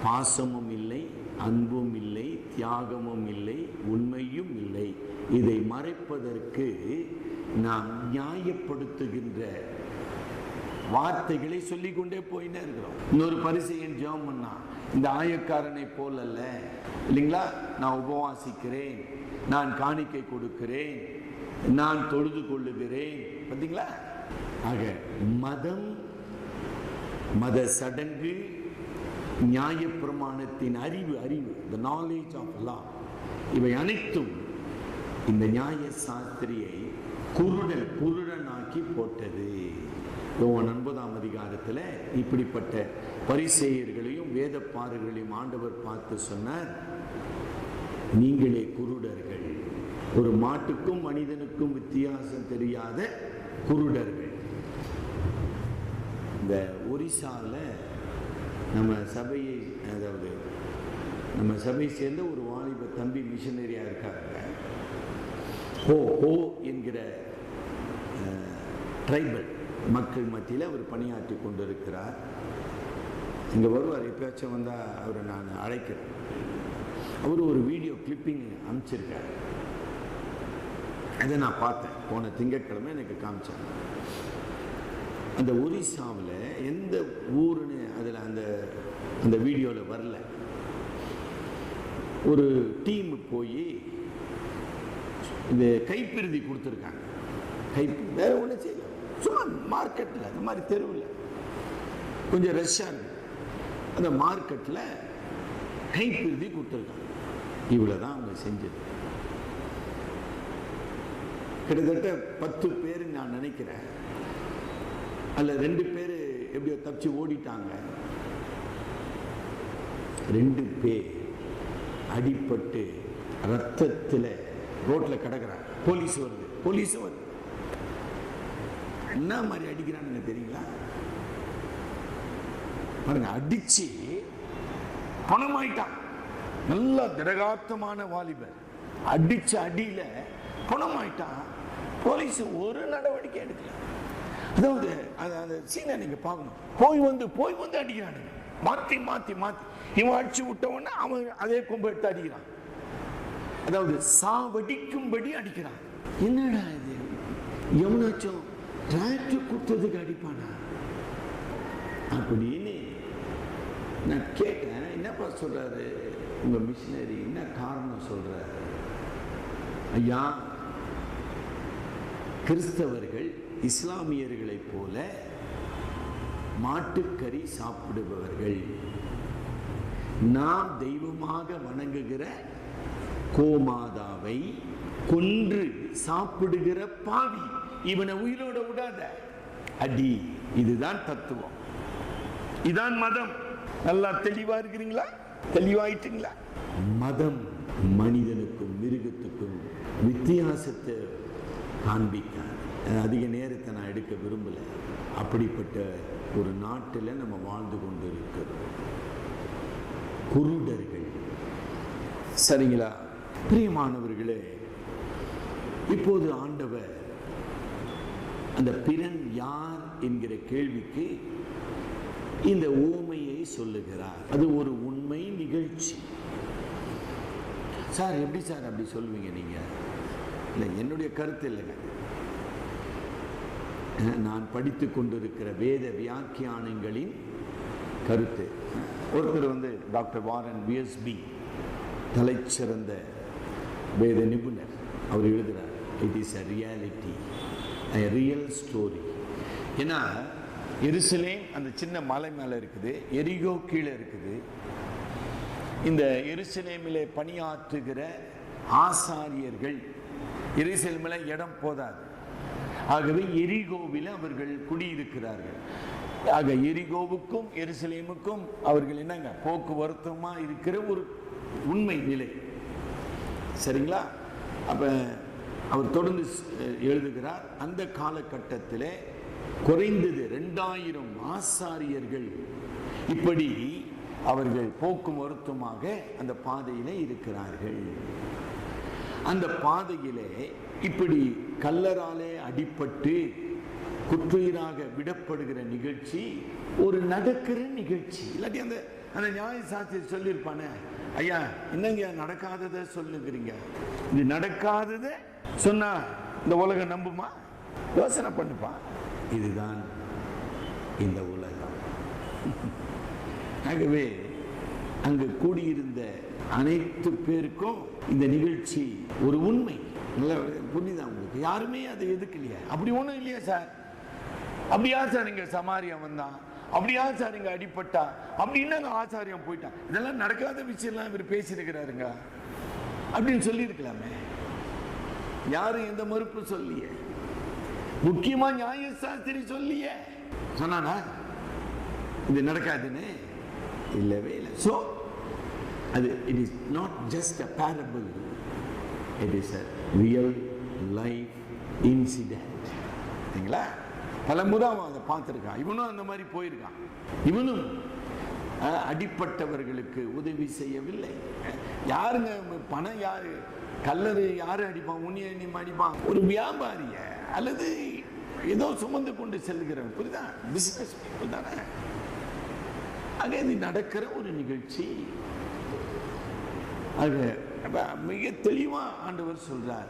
பாசமும் இல்லை, அன்பும் இல்லை, தியாகமும் இல்லை, உண்மையும் இல்லை. இதை மறைப்பதற்கு நாம் நியாயப்படுத்துகின்ற வார்த்தைகளை சொல்லிக் கொண்டே போயினே இருக்கிறோம். இன்னொரு பரிசையன் ஜெபம் பண்ணா, இந்த ஆயக்காரனை போல் அல்ல இல்லைங்களா, நான் உபவாசிக்கிறேன், நான் காணிக்கை கொடுக்கிறேன், நான் தொழுது கொள்ளுகிறேன். பார்த்தீங்களா? ஆக மதம், மத சடங்கு, நியாயப்பிரமாணத்தின் அறிவு, the knowledge of law, இவை அனைத்தும் இந்த நியாய சாஸ்திரியை குருடனாக்கி போட்டது. யோவான் 9ஆம் அதிகாரத்தில் இப்படிப்பட்ட பரிசேயர்களையும் வேதப்பாரர்களையும் ஆண்டவர் பார்த்து சொன்னார், நீங்களே குருடர்கள், ஒரு மாட்டுக்கும் மனிதனுக்கும் வித்தியாசம் தெரியாத குருடர்கள். இந்த ஒரிசாவில் நம்ம சபையை, அதாவது நம்ம சபையை சேர்ந்த ஒரு வாலிப தம்பி மிஷனரியா இருக்காங்க. ஹோ என்கிற ட்ரைபல் மக்கள் மத்தியில் அவர் பணியாற்றி கொண்டிருக்கிறார். இங்கே வருவார், எப்பயாச்சும் வந்தால் அவரை நான் அழைக்கிறேன். அவர் ஒரு வீடியோ கிளிப்பிங் அனுப்பிச்சிருக்கார். அதை நான் பார்த்தேன், போன திங்கட்கிழமை எனக்கு காமிச்சாங்க. அந்த ஒரிசாவில் எந்த ஊருன்னு அதில் அந்த வீடியோவில் வரல. ஒரு டீம் போய் இந்த கைப்பிரதி கொடுத்துருக்காங்க. வேற ஒன்றும் செய்யல, சும்மா மார்க்கெட்டில், அந்த மாதிரி தெருவில் கொஞ்சம் ரஷ்ஷாக இருக்கு, அந்த மார்க்கெட்டில் கைப்பிரதி கொடுத்துருக்காங்க. இவ்வளோதான் அவங்க செஞ்சது. கிட்டத்தட்ட 10 பேர் நான் நினைக்கிறேன். அதில் 2 பேர் எப்படியோ தப்பிச்சு ஓடிட்டாங்க. 2 பேர் அடிபட்டு ரத்தத்தில் ரோட்டில் கிடக்கிறாங்க. போலீஸும் வருது. என்ன மாதிரி அடிக்கிறான்னு தெரியுங்களா? பாருங்க, அடிச்சு பணமாயிட்டான். நல்ல திடகாத்தமான வாலிபர் அடிச்ச அடியில பணமாயிட்டான். போலீஸ் ஒரு நடவடிக்கை எடுக்கல. அதாவது அந்த சீனை நீங்க பார்க்கணும். போய் வந்து அடிக்கிறானுங்க. மாத்தி மாத்தி மாத்தி இவன் அடிச்சு விட்டவன அவன் அதே கொம்பு எடுத்து அடிக்கிறான். அதாவது சாவடிக்கும்படி அடிக்கிறான். என்னடா இது? எவனாச்சும் டிராக்டர் குத்துறதுக்கு அடிப்பானா அப்படின்னு நான் கேட்டேன். என்னப்பா சொல்றாரு உங்க மிஷினரி? என்ன காரணம் சொல்றாரு? ஐயா, கிறிஸ்தவர்கள் இஸ்லாமியர்களைப் போல மாட்டுக்கறி சாப்பிடுபவர்கள். நாம் தெய்வமாக வணங்குகிற கோமாதாவை கொன்று சாப்பிடுகிற பாவி, இவனை உயிரோட விடாத அடி. இதுதான் தத்துவம், இதான் மதம். நல்லா தெளிவா இருக்கிறீங்களா? தெளிவாயிட்டீங்களா? மதம் மனிதனுக்கும் மிருகத்துக்கும் வித்தியாசத்தை காண்பிக்காது. அதிக நேரத்தை நான் எடுக்க விரும்பல. அப்படிப்பட்ட ஒரு நாட்டில் நம்ம வாழ்ந்து கொண்டு இருக்கிறோம். குருடர்கள். சரிங்களா? பிரியமானவர்களே, இப்போது ஆண்டவர் அந்த பிறன் யார் என்கிற கேள்விக்கு இந்த ஊமையை சொல்லுகிறார். அது ஒரு உண்மை நிகழ்ச்சி. சார் எப்படி சார் அப்படி சொல்லுவீங்க நீங்க? இல்லை, என்னுடைய கருத்து இல்லைங்க. நான் படித்துக் கொண்டிருக்கிற வேத வியாக்கியானங்களின் கருத்து. ஒருத்தர் டாக்டர் வாரன் விஎஸ்பி, தலைச்சிறந்த வேத நிபுணர். அவர் எழுதுகிறார், it is a reality, a real story. ஏன்னா எருசலேம் அந்த சின்ன மலை மேலே இருக்குது, எரிகோ கீழே இருக்குது. இந்த எருசலேமிலே பணியாற்றுகிற ஆசாரியர்கள், எருசலேமில் இடம் போதாது, ஆகவே எரிகோவில் அவர்கள் குடியிருக்கிறார்கள். ஆக எரிகோவுக்கும் எருசலேமுக்கும் அவர்கள் என்னங்க போக்குவரத்துமா இருக்கிற ஒரு உண்மை நிலை. சரிங்களா? அப்ப அவர் தொடர்ந்து எழுதுகிறார், அந்த காலகட்டத்தில் குறைந்தது 2000 ஆசாரியர்கள் இப்படி அவர்கள் போக்குவரத்துமாக அந்த பாதையிலே இருக்கிறார்கள். அந்த பாதையிலே இப்படி கல்லராலே அடிபட்டு குற்றுயிராக விடப்படுகிற நிகழ்ச்சி ஒரு நடக்கிற நிகழ்ச்சி. இல்லாட்டி அந்த அந்த நியாய சாஸ்திரி சொல்லியிருப்பானே, ஐயா என்னங்க நடக்காததை சொல்லுகிறீங்க, இது நடக்காததை சொன்னா இந்த உலகம் நம்புமா? யோசனை பண்ணுப்பா. இதுதான் இந்த உலகம். ஆகவே அங்கு கூடியிருந்த அனைத்து பேருக்கும் இந்த நிகழ்ச்சி ஒரு உண்மை. புரியுதா உங்களுக்கு? யாருமே அதை எதுக்கலையா? அப்படி ஒண்ணும் இல்லையா சார்? அப்படியா சார் இங்க சமாரியம் வந்தான், அப்படியா சார் இங்க அடிப்பட்டா, அப்படின்னா ஆச்சாரியம் போயிட்டான், இதெல்லாம் நடக்காத விஷயம்லாம் இவர் பேசியிருக்கிறாருங்க அப்படின்னு சொல்லி இருக்கலாமே. யாரும் எந்த மறுப்பு சொல்லியே. முக்கியமா நியாய சாஸ்திரி சொல்லியே சொன்னானா இது நடக்காதுன்னு? இல்லவே இல்லை. ஸோ அது it is not just a parable, it is a real life incident. சரிங்களா? பல முறை அவன் அதை பார்த்துருக்கான். இவனும் அந்த மாதிரி போயிருக்கான். இவனும் அடிப்பட்டவர்களுக்கு உதவி செய்யவில்லை. யாருங்க பணம்? யாரு கல்லறு? யாரு அடிப்பான்? உன்னிய அடிப்பான்? ஒரு வியாபாரிய அல்லது ஏதோ சுமந்து கொண்டு செல்கிறவன். புரியுதா? பிசினஸ் பீப்புள் தானே. ஆக இது நடக்கிற ஒரு நிகழ்ச்சி. ஆக மிக தெளிவா ஆண்டவர் சொல்றார்,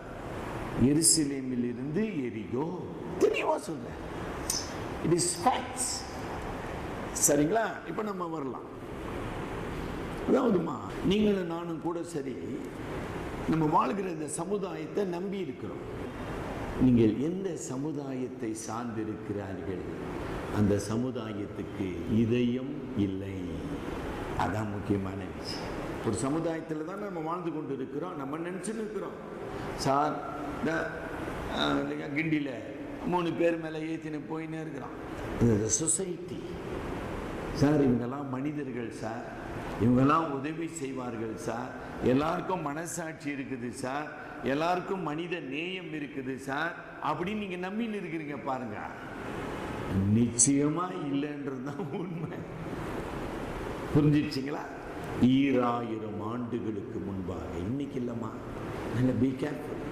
எருசலேமில் இருந்து எரிகோ. தெளிவா சொல்றார், இட் இஸ் ஃபேக்ட்ஸ். சரிங்களா? இப்ப நம்ம வரலாம். அதாவதுமா, நீங்களும் நானும் கூட சரி, நம்ம வாழ்கிற இந்த சமுதாயத்தை நம்பி இருக்கிறோம். நீங்கள் எந்த சமுதாயத்தை சார்ந்திருக்கிறார்கள், அந்த சமுதாயத்துக்கு இதயம் இல்லை. அதான் முக்கியமான விஷயம். ஒரு சமுதாயத்தில் தான் நம்ம வாழ்ந்து கொண்டு இருக்கிறோம். நம்ம நினைச்சுன்னு இருக்கிறோம், சார் கிண்டியில் 3 பேர் மேலே ஏற்றின்னு போயின்னு இருக்கிறோம். சொசைட்டி சார், இவங்கெல்லாம் மனிதர்கள் சார், இவங்கெல்லாம் உதவி செய்வார்கள் சார், எல்லாருக்கும் மனசாட்சி இருக்குது சார், எல்லாருக்கும் மனித நேயம் இருக்குது சார் அப்படின்னு நீங்க நம்பின்னு இருக்கிறீங்க பாருங்க. நிச்சயமா இல்லைன்றதுதான் உண்மை. புரிஞ்சிடுச்சிங்களா? 2000 ஆண்டுகளுக்கு முன்பாக, இன்னைக்கு இல்லம்மா, பி கேர்ஃபுல்.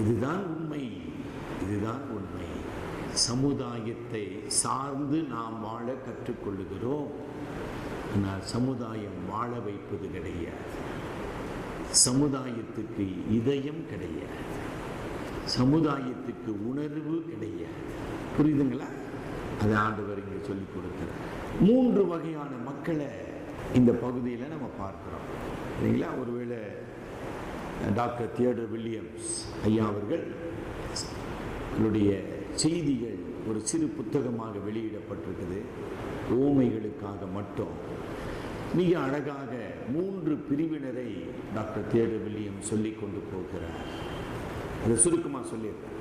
இதுதான் உண்மை, இதுதான் உண்மை. சமுதாயத்தை சார்ந்து நாம் வாழ கற்றுக்கொள்ளுகிறோம். ஆனால் சமுதாயம் வாழ வைப்பது கிடையாது. சமுதாயத்துக்கு இதயம் கிடையாது. சமுதாயத்துக்கு உணர்வு கிடையாது. புரியுதுங்களா? அதை ஆண்டவர் இங்கே சொல்லிக் கொடுக்கிறார். 3 வகையான மக்களை இந்த பகுதியில் நம்ம பார்க்கிறோம் இல்லைங்களா? ஒருவேளை டாக்டர் தியோடர் வில்லியம்ஸ் ஐயா அவர்களுடைய செய்திகள் ஒரு சிறு புத்தகமாக வெளியிடப்பட்டிருக்குது. ஓமைகளுக்காக மட்டும் மிக அழகாக 3 பிரிவினரை டாக்டர் தியோடர் வில்லியம் சொல்லிக் கொண்டு போகிறார். அதை சுருக்கமாக சொல்லியிருக்கார்.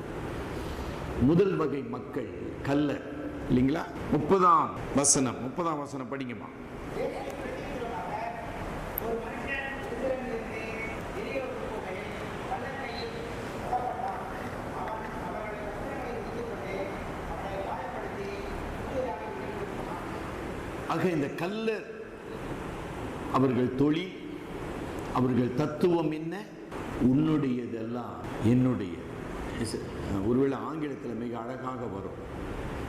முதல் வகை மக்கள் கல்லர் இல்லைங்களா? 30ஆம் வசனம் படிங்கம்மா. ஆக இந்த கல்லர் அவர்கள் தொழில், அவர்கள் தத்துவம் என்ன? உன்னுடையதெல்லாம் என்னுடைய. ஒருவேளை ஆங்கிலத்தில் மிக அழகாக வரும்.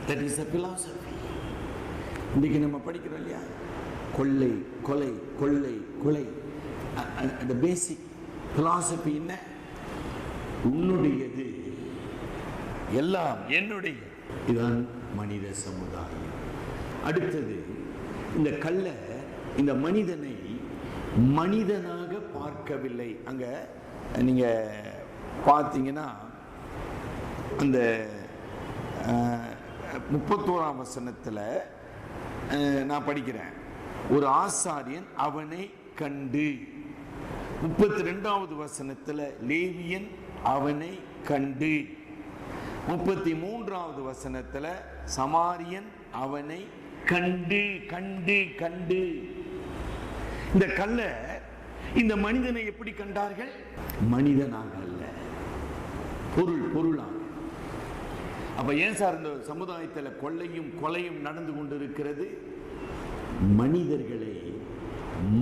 That is a philosophy. இன்றைக்கு நம்ம படிக்கிறோம் இல்லையா? கொள்ளை, கொலை, கொள்ளை, கொலை. அந்த பேசிக் philosophy என்ன? உன்னுடையது எல்லாம் என்னுடைய. இதுதான் மனித சமுதாயம். அடுத்தது, இந்த கள்ள இந்த மனிதனை மனிதனாக பார்க்கவில்லை. அங்க நீங்க பார்த்தீங்கன்னா அந்த 31ஆம் வசனத்தில் நான் படிக்கிறேன். ஒரு ஆசாரியன் அவனை கண்டு. 32வது வசனத்தில் லேவியன் அவனை கண்டு. 33வது வசனத்தில் சமாரியன் அவனை கண்டு கண்டு கண்டு. இந்த கல்ல இந்த மனிதனை எப்படி கண்டார்கள்? மனிதனாக அல்ல, பொருளாக. அப்ப ஏன் சார் இந்த சமுதாயத்தில் கொள்ளையும் கொலையும் நடந்து கொண்டிருக்கிறது? மனிதர்களை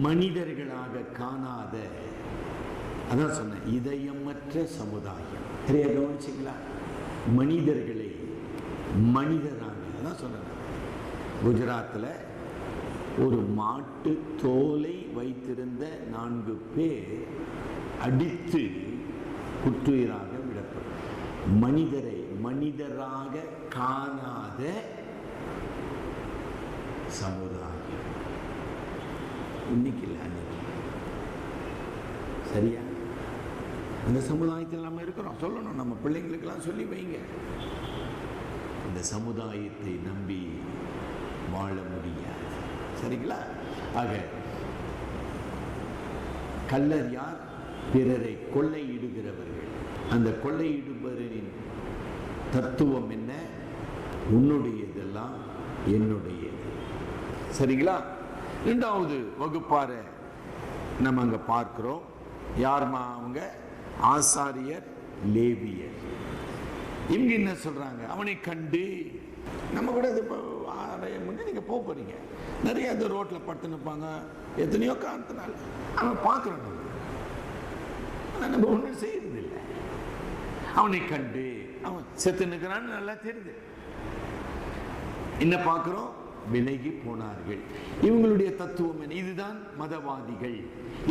மனிதர்களாக காணாத, அதான் சொன்ன இதயமற்ற சமுதாயம். கவனிச்சிங்களா? மனிதர்களை மனிதராக, அதான் சொன்ன. குஜராத்தில் ஒரு மாட்டு தோலை வைத்திருந்த 4 பேர் அடித்து குற்றுயிராக விடப்படும். மனிதரை மனிதராக காணாத சமுதாயம். இன்னைக்கு இல்லை, அன்னைக்கு. சரியா? அந்த சமுதாயத்தில் நம்ம இருக்கிறோம். சொல்லணும், நம்ம பிள்ளைங்களுக்கெல்லாம் சொல்லி வைங்க. இந்த சமுதாயத்தை நம்பி வாழ முடியாது. சரிங்களா? ஆக கள்ளர் யார்? பிறரை கொள்ளையிடுகிறவர்கள். அந்த கொள்ளையிடுபவரின் தத்துவம் என்ன? உன்னுடையதெல்லாம் என்னுடையது. சரிங்களா? 2வது வகுப்பார நம்ம அங்க பார்க்கிறோம். யார்மா அவங்க? ஆசாரியர், லேவியர். இவங்க என்ன சொல்றாங்க? அவனை கண்டு. நம்ம கூட நீங்க போறீங்க, நிறைய அந்த ரோட்ல படுத்து நிற்பாங்க, எத்தனையோ காரணத்தினால அவன் பார்க்கிறோம். நம்ம ஒன்றும் செய்யறது இல்லை. அவனை கண்டு அவன் செத்து நிற்கிறான்னு நல்லா தெரியுது. என்ன பார்க்கிறோம்? விலகி போனார்கள். இவங்களுடைய தத்துவம் என்ன? இதுதான் மதவாதிகள்,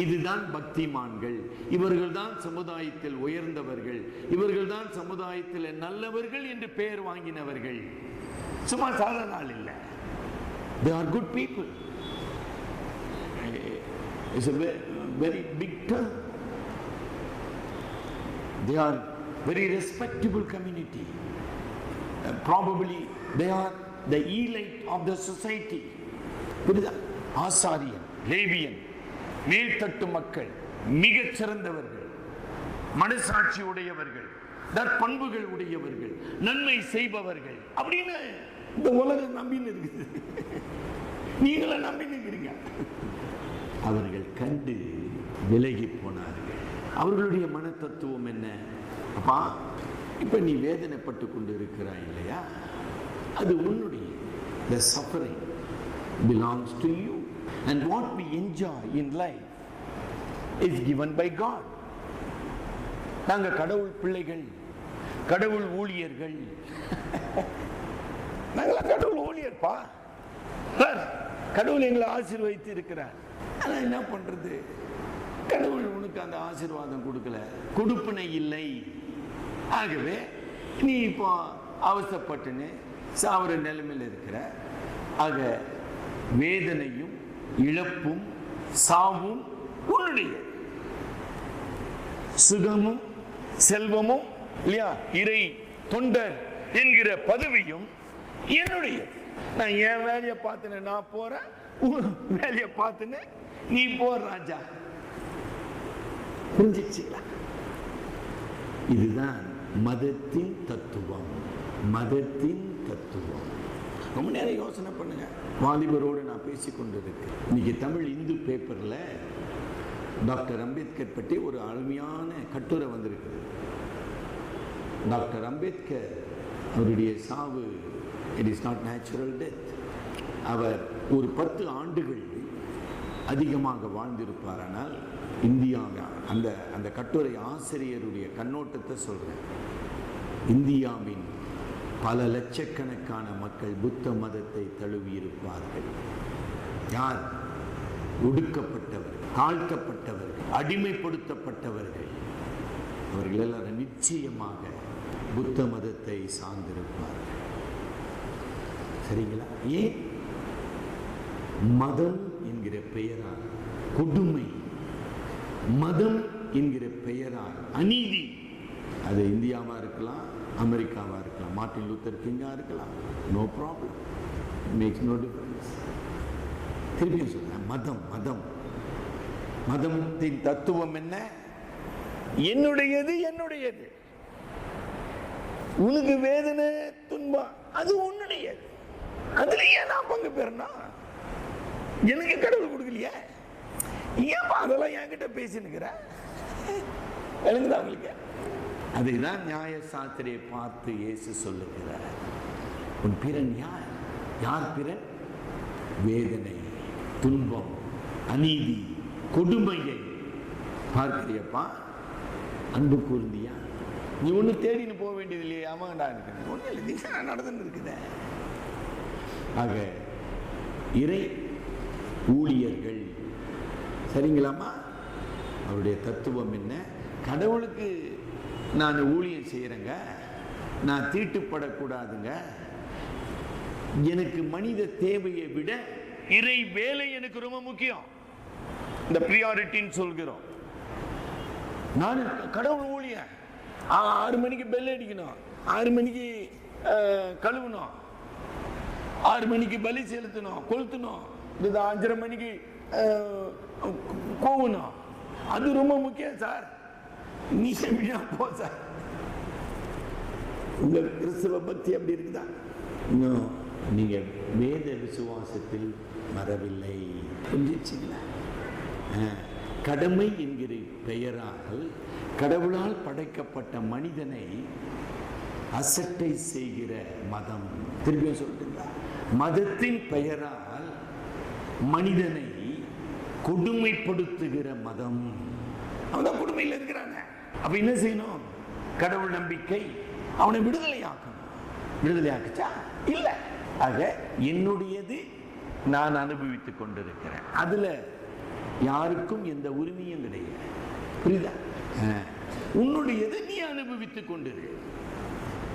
இதுதான் பக்திமான்கள், இவர்கள் தான் சமுதாயத்தில் உயர்ந்தவர்கள், இவர்கள் தான் சமுதாயத்தில் நல்லவர்கள் என்று பெயர் வாங்கினவர்கள். சும்மா சாதாரண ஆள் இல்லை. They are good people. It's a very big term. They are very respectable community. Probably they are the elite of the society. புரியுதா? ஆசாரியன், லேவியன், மேல்தட்டு மக்கள், மிகச் சிறந்தவர்கள், மனசாட்சி உடையவர்கள், நற்பண்புகள் உடையவர்கள், நன்மை செய்பவர்கள் அப்படின்னு இந்த உலகம் நம்பின்னு இருக்குது. நீங்கள நம்பின்னு இருக்கிறீங்க. அவர்கள் கண்டு விலகி போனார்கள். அவர்களுடைய மன தத்துவம் என்ன? அப்பா, இப்ப நீ வேதனைப்பட்டு கொண்டு இருக்கிறாய் இல்லையா? அது உன்னுடைய. The suffering belongs to you, and what we enjoy in life is given by God. நாங்க கடவுள் பிள்ளைகள், கடவுள் ஊழியர்கள். நாங்களா கடவுள் ஊழியர்ப்பா. கடவுள் எங்களை ஆசீர்வதித்து இருக்கிறார். ஆனா என்ன பண்றது, கடவுள் உனக்கு அந்த ஆசீர்வாதம் கொடுக்கல, கொடுப்பினை இல்லை. ஆகவே நீ இப்போ அவசரப்பட்டுன்னு சாவர நிலைமையில் இருக்கிற. ஆக வேதனையும் இழப்பும் சாவும் உன்னுடைய, சுகமும் செல்வமும் இல்லையா, இறை தொண்டர் என்கிற பதவியும் என்னுடைய. நான் என் வேலையை பார்த்துன்னு நான் போறேன், வேலையை பார்த்துன்னு நீ போ ராஜா. புரிஞ்சிச்சுங்களா? இதுதான் மதத்தின் தத்துவம். மதத்தின் தத்துவம். ரொம்ப நேரம் யோசனை பண்ணுங்க. வாலிபரோடு நான் பேசிக்கொண்டிருக்கேன். இன்னைக்கு தமிழ் இந்து பேப்பர்ல டாக்டர் அம்பேத்கர் பற்றி ஒரு அருமையான கட்டுரை வந்திருக்குது. டாக்டர் அம்பேத்கர் அவருடைய சாவு, it is not natural death. அவர் ஒரு 10 ஆண்டுகள் அதிகமாக வாழ்ந்திருப்பார். ஆனால் இந்தியாவில் அந்த கட்டுரை ஆசிரியருடைய கண்ணோட்டத்தை சொல்றேன். இந்தியாவின் பல லட்சக்கணக்கான மக்கள் புத்த மதத்தை தழுவி இருப்பார்கள். யார்? ஒடுக்கப்பட்டவர்கள், தாழ்த்தப்பட்டவர்கள், அடிமைப்படுத்தப்பட்டவர்கள். அவர்கள் எல்லாரும் நிச்சயமாக புத்த மதத்தை சார்ந்திருப்பார்கள். சரிங்களா? ஏன்? மதம் என்கிற பெயரால் கொடுமை, மதம் என்கிற பெயரால் அநீதி. அது இந்தியாவா இருக்கலாம், அமெரிக்காவா இருக்கலாம், மார்ட்டின் லூத்தர் கிங்கா இருக்கலாம், no problem, makes no difference. திருப்பியும் சொல்றேன், மதம் மதம் மதத்தின் தத்துவம் என்ன? என்னுடையது என்னுடையது. உனக்கு வேதனை துன்பம் அது உன்னுடையது. அதுல ஏன் நான் பங்கு பெறணும்? எனக்கு கடவுள் கொடுக்கலையே, ஏன் அதெல்லாம் என்கிட்ட பேசினுக்கிற? எழுங்குதா உங்களுக்கு? அதுதான் நியாய சாஸ்திரியை பார்த்து இயேசு சொல்லுகிறார், உன் பிறன் யார்? யார் பிறன்? வேதனை, துன்பம், அநீதி, கொடுமையை பார்க்கிறியப்பா, அன்பு கூர்ந்தியா? நீ ஒண்ணு தேடின்னு போக வேண்டியது இல்லையே. ஆமாண்டா இருக்கு, ஒண்ணு இல்லை, திசை நடந்துன்னு இருக்குத. ஆக இறை ஊழியர்கள், சரிங்களாமா? அவருடைய தத்துவம் என்ன? கடவுளுக்கு நான் ஊழியம் செய்யறேங்க, நான் தீட்டுப்படக்கூடாதுங்க. எனக்கு மனித தேவையை விட இறை வேலை எனக்கு ரொம்ப முக்கியம். இந்த பிரியாரிட்டின்னு சொல்கிறோம். நான் கடவுள் ஊழியன். 6 மணிக்கு பெல் அடிக்கணும், 6 மணிக்கு கழுவணும், 6 மணிக்கு பலி செலுத்தணும், கொளுத்தணும், 5:30 மணிக்கு கோவணும். அது ரொம்ப முக்கியம் சார். நீ எப்படியா போ சார். உங்க கிறிஸ்தவ பக்தி அப்படி இருக்குதா? இன்னும் நீங்க வேத விசுவாசத்தில் வரவில்லை. புரிஞ்சிச்சுங்களா? கடமை என்கிற பெயரால் கடவுளால் படைக்கப்பட்ட மனிதனை அசட்டை செய்கிற மதம். திரும்பியும் சொல்றீங்களா? மதத்தின் பெயரால் மனிதனை கொடுமைப்படுத்துகிற மதம். அவன் கொடுமையில் இருக்கிறாங்க. அப்ப என்ன செய்யணும்? கடவுள் நம்பிக்கை அவனை விடுதலையாக்கணும். விடுதலையாக்குச்சா? இல்ல. ஆக என்னுடையது நான் அனுபவித்துக் கொண்டிருக்கிறேன். அதுல யாருக்கும் எந்த உரிமையும் கிடையாது. புரியுதா? உன்னுடையது நீ அனுபவித்துக் கொண்டிரு.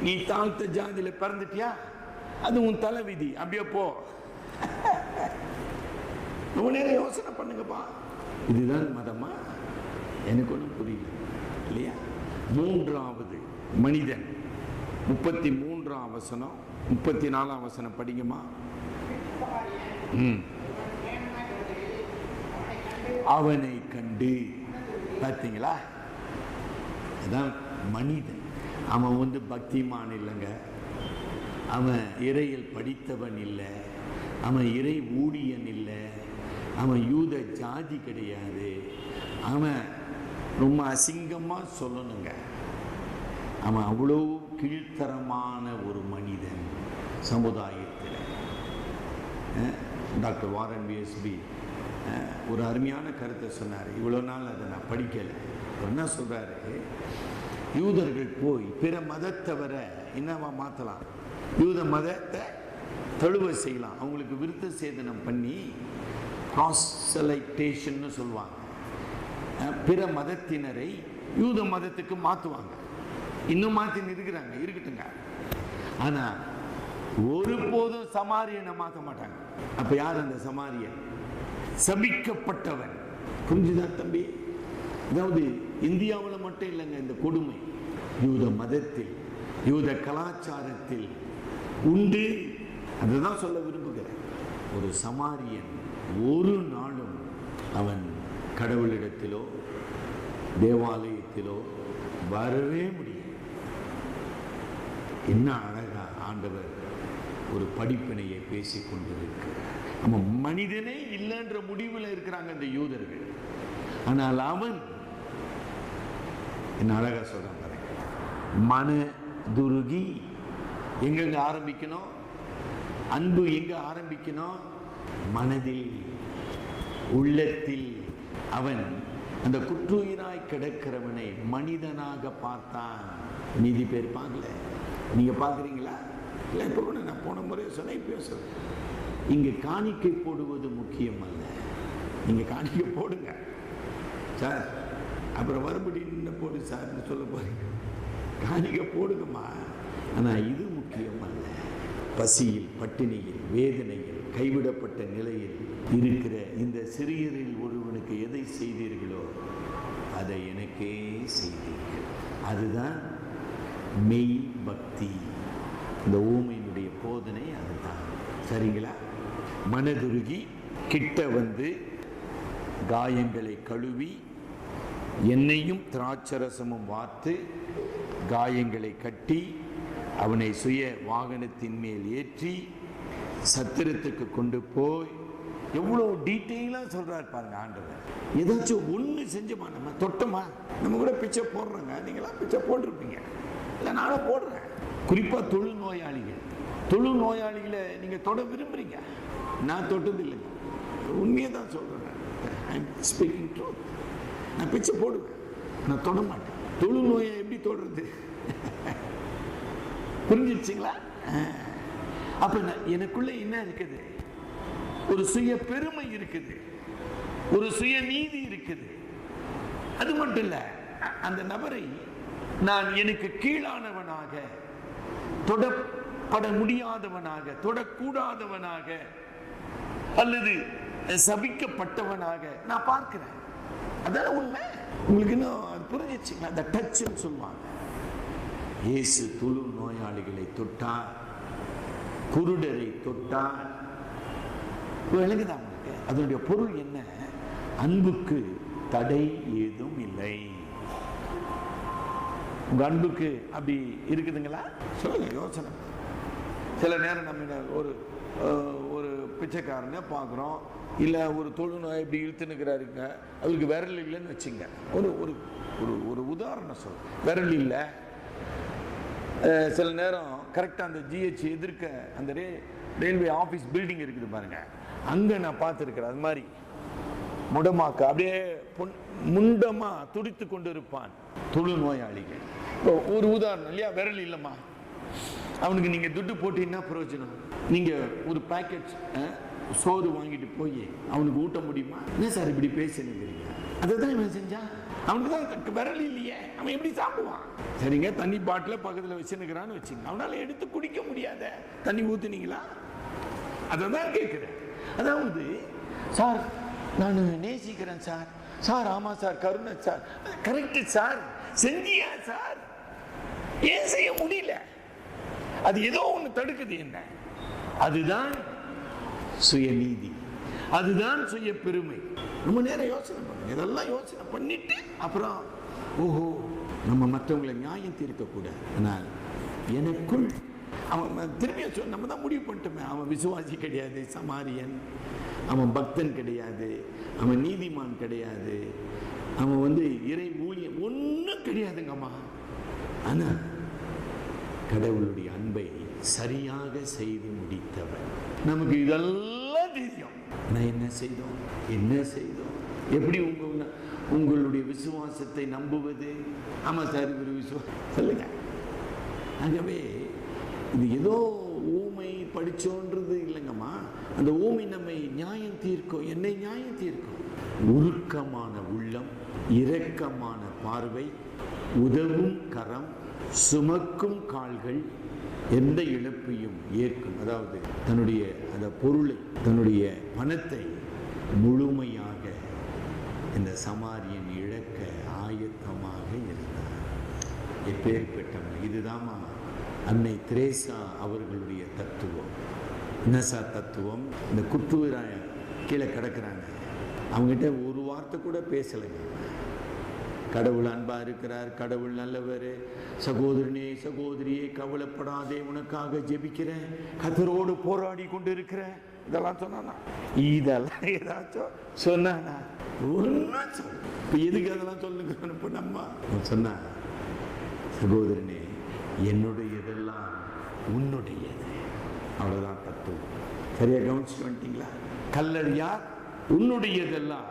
நீ தாழ்த்த ஜாதியில பிறந்துட்டியா, அது உன் தலைவிதி. அப்படியே போ. ரொம்ப நேரம் யோசனை பண்ணுங்கப்பா. இதுதான் மதமா? எனக்கு ஒன்றும் புரியல இல்லையா? 3வது மனிதன் 33ஆம் வசனம் 34ஆம் வசனம் படிங்கம்மா. அவனை கண்டு, பார்த்தீங்களா? அதான் மனிதன். அவன் பக்திமான் இல்லைங்க, அவன் இறையில் படித்தவன் இல்லை, அவன் இறை ஊழியன் இல்லை, அவன் யூத ஜாதி கிடையாது. அவன் ரொம்ப அசிங்கமா சொல்லணுங்க, அவன் அவ்வளோ கீழ்த்தரமான ஒரு மனிதன் சமுதாயத்தில். டாக்டர் வாரன் விஎஸ்பி ஒரு அருமையான கருத்தை சொன்னார். இவ்வளோ நாள் அதை நான் படிக்கலை. என்ன சொல்றாரு? யூதர்கள் போய் பிற மதத்தவரை என்னவா மாற்றலாம்? யூத மதத்தை தழுவ செய்யலாம். அவங்களுக்கு விருத்த சேதனம் பண்ணி proselytation சொல்லுவாங்க. பிற மதத்தினரை யூத மதத்துக்கு மாற்றுவாங்க. இன்னும் மாற்றி இருக்கிறாங்க, இருக்கட்டுங்க. ஆனா ஒருபோதும் சமாரியனை மாற்ற மாட்டாங்க. அப்ப யார் அந்த சமாரியன்? சபிக்கப்பட்டவன். புரிஞ்சுதா தம்பி? அதாவது இந்தியாவில் மட்டும் இல்லைங்க இந்த கொடுமை. யூத மதத்தில், யூத கலாச்சாரத்தில் உண்டு. அதுதான் சொல்ல விரும்புகிறேன். ஒரு சமாரியன் ஒரு நாளும் அவன் கடவுளிடத்திலோ தேவாலயத்திலோ வரவே முடியும். என்ன அழகா ஆண்டவர் ஒரு படிப்பினையை பேசிக் கொண்டிருக்கிறார். நம்ம மனிதனே இல்லைன்ற முடிவில் இருக்கிறாங்க இந்த யூதர்கள். ஆனால் அவன் என்ன அழகா சொல்றான் பாருங்க. மன துருகி எங்க ஆரம்பிக்கணும்? அன்பு எங்க ஆரம்பிக்கணும்? மனதில், உள்ளத்தில். அவன் அந்த குற்றுயிராய் கிடக்கிறவனை மனிதனாக பார்த்தான். மீதி பேர் பார்க்கல. நீங்க பார்க்குறீங்களா? இல்லை, இப்போ கூட நான் போன முறை சொன்ன, இப்போ சொல்றேன். இங்க காணிக்கை போடுவது முக்கியம் அல்ல. நீங்க காணிக்கை போடுங்க சார், அப்புறம் மறுபடி நின்று போடு சார்னு சொல்ல போறீங்க. காணிக்கை போடுங்கம்மா, ஆனா இது முக்கியம் அல்ல. பசியில், பட்டினியில், வேதனையில், கைவிடப்பட்ட நிலையில் இருக்கிற இந்த சிறியரில் ஒருவனுக்கு எதை செய்தீர்களோ அதை எனக்கே செய்தீர்கள். அதுதான் மெய் பக்தி. இந்த ஊமையினுடைய போதனை அதுதான். சரிங்களா? மனதுருகி கிட்ட வந்து காயங்களை கழுவி எண்ணெயும் திராட்சரசமும் வார்த்து காயங்களை கட்டி அவனை சுய வாகனத்தின் மேல் ஏற்றி சத்திரத்துக்கு கொண்டு போய், எவ்வளோ டீட்டெயிலாக சொல்றாரு பாருங்க ஆண்டவர். ஏதாச்சும் ஒன்று செஞ்சோமா, நம்ம தொட்டோமா? நம்ம கூட பிச்சை போடுறோங்க, நீங்களாம் பிச்சை போட்டிருப்பீங்க, இல்லை நானும் போடுறேன். குறிப்பாக தொழு நோயாளிகளை நீங்கள் தொட விரும்புறீங்க. நான் தொட்டது இல்லைங்க, உண்மையை தான் சொல்கிறேன். I'm speaking truth. நான் பிச்சை போடுவேன், நான் தொட மாட்டேன். தொழு நோயை எப்படி தொடுறது? புரிஞ்சிருச்சுங்களா? அப்ப எனக்குள்ள என்ன இருக்குது? ஒரு சுய பெருமை இருக்குது, ஒரு சுய நீதி இருக்குது. அது மட்டும் இல்ல, அந்த நபரை நான் எனக்கு கீழானவனாக, தொடப்பட முடியாதவனாக, தொடக்கூடாதவனாக அல்லது சபிக்கப்பட்டவனாக நான் பார்க்கிறேன். அதான உண்மை. உங்களுக்கு இன்னும் அது புரிஞ்சிச்சுங்களா? அந்த டச்ன்னு சொல்லுவாங்க. இயேசு தொழு நோயாளிகளை தொட்டார், குருடரை தொட்டார். விளங்குதா உங்களுக்கு? அதனுடைய பொருள் என்ன? அன்புக்கு தடை ஏதும் இல்லை. உங்க அன்புக்கு அப்படி இருக்குதுங்களா? சொல்லுங்க, யோசனை. சில நேரம் நம்ம ஒரு பிச்சைக்காரனை பார்க்குறோம், இல்லை ஒரு தொழுநோய் இப்படி இழுத்துனுக்கிறாருங்க, அவருக்கு விரல் இல்லைன்னு வச்சுங்க. ஒரு ஒரு ஒரு உதாரணம் சொல். விரல் இல்லை. சில நேரம் கரெக்டாக அந்த ஜிஹெச் எதிர்க்க அந்த ரயில்வே ஆஃபீஸ் பில்டிங் இருக்குது பாருங்க, அங்கே நான் பார்த்துருக்கிறேன். அது மாதிரி முடமாக்க அப்படியே முண்டமா துடித்து கொண்டு இருப்பான் தொழு நோயாளிகள். ஒரு உதாரணம் இல்லையா? விரல் இல்லைம்மா, அவனுக்கு நீங்க துட்டு போட்டு என்ன பிரயோஜனம்? நீங்க ஒரு பேக்கெட் சோறு வாங்கிட்டு போய் அவனுக்கு ஊட்ட முடியுமா? என்ன சார் இப்படி பேசுறீங்க? அதுதான் இவன் செஞ்சான். அவனுக்கு தான் விரல் இல்லையே, அவன் எப்படி சாப்பிடுவான்? சரிங்க, தண்ணி பாட்டில் பக்கத்தில் வச்சுன்னுக்கிறான்னு வச்சுங்க, அவனால எடுத்து குடிக்க முடியாத தண்ணி ஊத்துனீங்களா? அதை தான் கேட்குறேன். அதாவது சார் நான் நேசிக்கிறேன் சார். சார் ஆமா சார், கருணை சார், கரெக்ட் சார், செஞ்சியா சார்? ஏன் செய்ய முடியல? அது ஏதோ ஒண்ணு தடுக்குது. என்ன? அதுதான் சுயநீதி, அதுதான் சுய பெருமை. ரொம்ப நேரம் யோசனை பண்ணுங்க. இதெல்லாம் யோசனை பண்ணிட்டு அப்புறம் ஓஹோ, நம்ம மற்றவங்களை நியாயம் தீர்க்க கூடாது. ஆனால் எனக்குள் அவன் திரும்பிய நம்ம தான் முடிவு பண்ணிட்டோமே, அவன் விசுவாசி கிடையாது, சமாரியன், அவன் பக்தன் கிடையாது, அவன் நீதிமான் கிடையாது, அவன் இறை ஊழியம் ஒன்றும் கிடையாதுங்கம்மா. ஆனா கடவுளுடைய அன்பை சரியாக செய்து முடித்தவன். நமக்கு இதெல்லாம் தெரியும். நான் என்ன செய்தோம், எப்படி உங்களுடைய விசுவாசத்தை நம்புவது? ஆமா சார், ஒரு விசுவாசம் சொல்லுங்க. ஆகவே இது ஏதோ ஊமை படிச்சோன்றது இல்லைங்கம்மா. அந்த ஊமை நம்மை நியாயம் தீர்க்கும், என்னை நியாயம் தீர்க்கும். உருக்கமான உள்ளம், இரக்கமான பார்வை, உதவும் கரம், சுமக்கும் கால்கள், எந்த இழப்பையும் ஏற்கும். அதாவது தன்னுடைய அந்த பொருளை, தன்னுடைய பணத்தை முழுமையாக இந்த சமாரியன் இழக்க ஆயத்தமாக இருந்தார். எப்பேற்பட்டவன்! இதுதாம்மா அன்னை தெரேசா அவர்களுடைய தத்துவம். என்னசா தத்துவம்? இந்த குற்றுயிராய கீழே கிடக்கிறாங்க, அவங்ககிட்ட ஒரு வார்த்தை கூட பேசலைங்க. கடவுள் அன்பா இருக்கிறார், கடவுள் நல்லவர், சகோதரனே சகோதரியே கவலைப்படாதே, உனக்காக ஜெபிக்கிறேன், கர்த்தரோடு போராடி கொண்டு இருக்கிறேன், இதெல்லாம் சொன்னானா? இதெல்லாம் ஏதாச்சும் சொன்னானா? ஒன்னும் சொல்ல. இப்ப எதுக்கு அதெல்லாம் சொல்லுங்க? இப்ப நம்ம சொன்ன சகோதரனே, என்னுடையதெல்லாம் உன்னுடையது. அவ்வளவுதான் தத்துவம். சரியா கவனிச்சுட்டு வந்துட்டீங்களா? கல்லர் யார்? உன்னுடையதெல்லாம்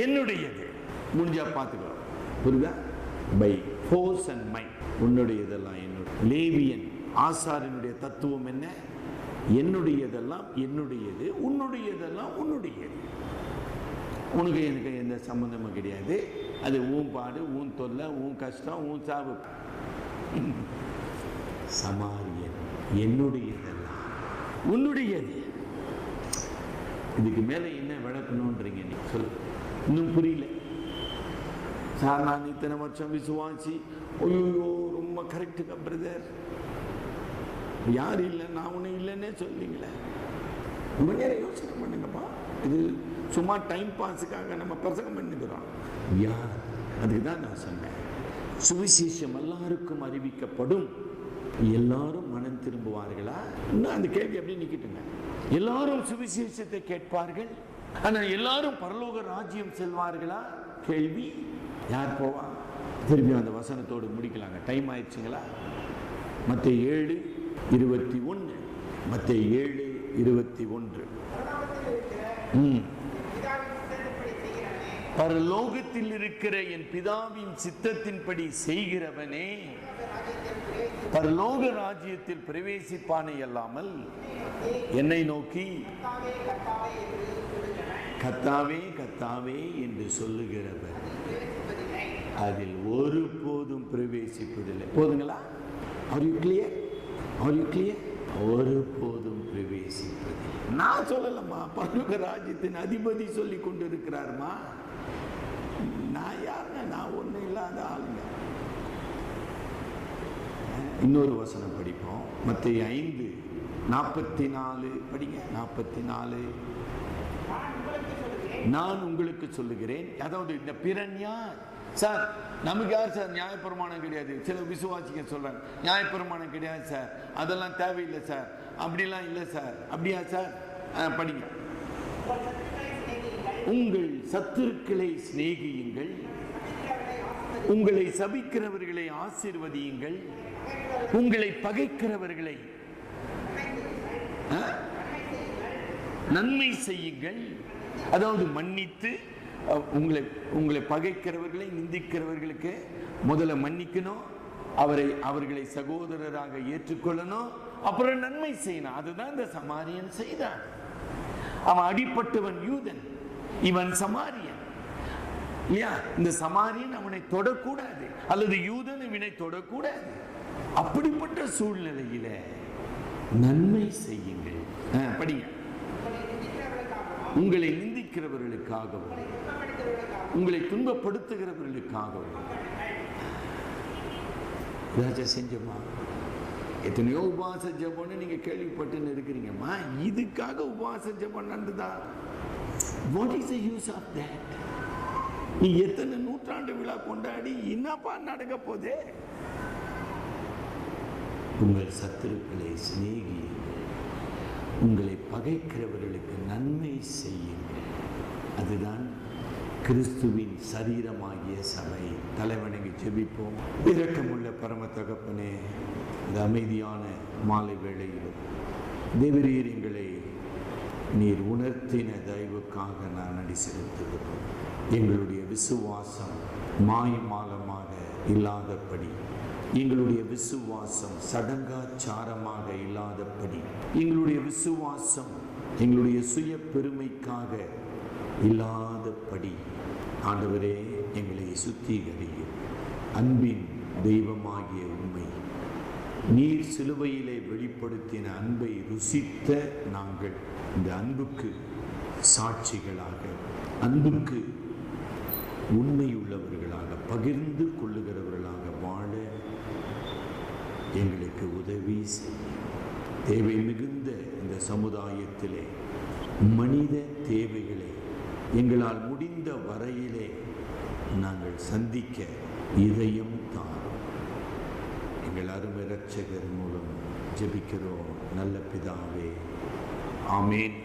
என்னுடையது. முடிஞ்சா பார்த்துக்கலாம். புரியுதா? By force and mind. உன்னுடையதெல்லாம் என்னுடைய. லேவியன் ஆசாரியனுடைய தத்துவம் என்ன? என்னுடையதெல்லாம் என்னுடையது, உன்னுடையதெல்லாம் உன்னுடையது. உனக்கு எனக்கு எந்த சம்பந்தமும் கிடையாது. அது ஊன் பாடு, ஊன் தொல்லை, ஊன் கஷ்டம், ஊன் சாவு. சமாரியன் என்னுடையதெல்லாம் உன்னுடையது. இதுக்கு மேல என்ன விளக்கணும்ன்றீங்க? நீ சொல்லு. இன்னும் புரியல சார்? நான் இத்தனை வருஷம் விசுவாசி. ஐயோ ரொம்ப கரெக்டுங்க பிரதர். யார் இல்லை, நான் ஒன்றும் இல்லைன்னே சொல்லிங்களே. ரொம்ப நேரம் யோசனை பண்ணுங்கப்பா. இது சும்மா டைம் பாஸுக்காக நம்ம பிரசங்கம் பண்ணிக்கிறோம். யார்? அதுக்கு தான் நான் சொன்னேன், சுவிசேஷம் எல்லாருக்கும் அறிவிக்கப்படும், எல்லாரும் மனம் திரும்புவார்களா? இன்னும் அந்த கேள்வி அப்படியே நிக்கிட்டுங்க. எல்லாரும் சுவிசேஷத்தை கேட்பார்கள், ஆனால் எல்லாரும் பரலோக ராஜ்யம் செல்வார்களா? கேள்வி. யார் போவா? திரும்பி அந்த வசனத்தோடு முடிக்கலாங்க. டைம் ஆயிடுச்சுங்களா? மத்தேயு 7:21. மத்தேயு 7:21. பரலோகத்தில் இருக்கிற என் பிதாவின் சித்தத்தின்படி செய்கிறவனே பரலோக ராஜ்யத்தில் பிரவேசிப்பானே அல்லாமல் என்னை நோக்கி கர்த்தாவே கர்த்தாவே என்று சொல்லுகிறவர் அதில் ஒருபோதும் பிரவேசிப்பதில்லை. போதுங்களா? Are you clear? Are you clear? ஒருபோதும் பிரவேசிப்பதில்லை. நான் சொல்லலம்மா, பரலோக ராஜ்யத்தின் அதிபதி சொல்லி கொண்டு இருக்கிறாருமா. நான் யாருங்க? நான் ஒன்றும் இல்லாத ஆளுங்க. இன்னொரு வசனம் படிப்போம். மத்தேயு 5:44 படிங்க. 44. நான் உங்களுக்கு சொல்லுகிறேன். அதாவது இந்த பிறன் யார் சார்? நமக்கு யார் சார்? நியாயப்பிரமாணம் கிடையாது. சில விசுவாசிக்க சொல்றாங்க நியாயப்பிரமாணம் கிடையாது சார், அதெல்லாம் தேவையில்லை சார், அப்படிலாம் இல்லை சார். அப்படியா சார்? படிங்க. உங்கள் சத்துருக்களை சிநேகியுங்கள், உங்களை சபிக்கிறவர்களை ஆசீர்வதியுங்கள், உங்களை பகைக்கிறவர்களை நன்மை செய்யுங்கள். அதாவது மன்னித்து, உங்களை பகைக்கிறவர்களை நிந்திக்கிறவர்களுக்கு முதல்ல மன்னிக்கணும், அவர்களை சகோதரராக ஏற்றுக்கொள்ளணும், அப்புறம் நன்மை செய்யணும். அதுதான் இந்த சமாரியன் செய்தான். அவன் அடிப்பட்டவன் யூதன், இவன் சமாரியன் இல்லையா? இந்த சமாரியன் அவனை தொடக்கூடாது, அல்லது யூதன் இவனை தொடக்கூடாது. அப்படிப்பட்ட சூழ்நிலையில நன்மை செய்யுங்கள். படிங்க. உங்களை நிந்திக்கிறவர்களுக்காகவும் உங்களை துன்பப்படுத்துகிறவர்களுக்காகவும் ஏதாச்சும் செஞ்சோமா? எத்தனையோ உபவாச ஜெபம்னு நீங்க கேள்விப்பட்டு இருக்கிறீங்கம்மா. இதுக்காக உபவாச ஜெபம் நடந்ததா? What is the use of that? நீ எத்தனை நூற்றாண்டு விழா கொண்டாடி என்னப்பா நடக்க போதே? உங்கள் சத்துருக்களை சிநேகியுங்கள், உங்களை பகைக்கிறவர்களுக்கு நன்மை செய்யுங்கள். அதுதான் கிறிஸ்துவின் சரீரமாகிய சபை. தலைவணங்கி ஜெபிப்போம். இரக்கமுள்ள பரம தகப்பனே, இந்த அமைதியான மாலை வேளையிலும் தேவரீர் எங்களை நீர் உணர்த்தின தயவுக்காக நான் நன்றி செலுத்துகிறோம். எங்களுடைய விசுவாசம் மாயமாலமாக இல்லாதபடி எங்களுடைய விசுவாசம் சடங்காச்சாரமாக இல்லாதபடி, எங்களுடைய விசுவாசம் எங்களுடைய சுய பெருமைக்காக இல்லாதபடி ஆண்டவரே எங்களை சுத்திகரியும். அன்பின் தெய்வமாகிய உம்மை, நீர் சிலுவையிலே வெளிப்படுத்தின அன்பை ருசித்த நாங்கள் இந்த அன்புக்கு சாட்சிகளாக, அன்புக்கு உண்மையுள்ளவர்களாக, பகிர்ந்து கொள்ளுகிறவர்களாக வாழ எங்களுக்கு உதவி செய்யும். தேவை மிகுந்த இந்த சமுதாயத்திலே மனித தேவைகளை எங்களால் முடிந்த வரையிலே நாங்கள் சந்திக்க இதயம் தாரும். எங்கள் அருமை இரட்சகர் மூலம் ஜெபிக்கிறோம் நல்ல பிதாவே, ஆமேன்.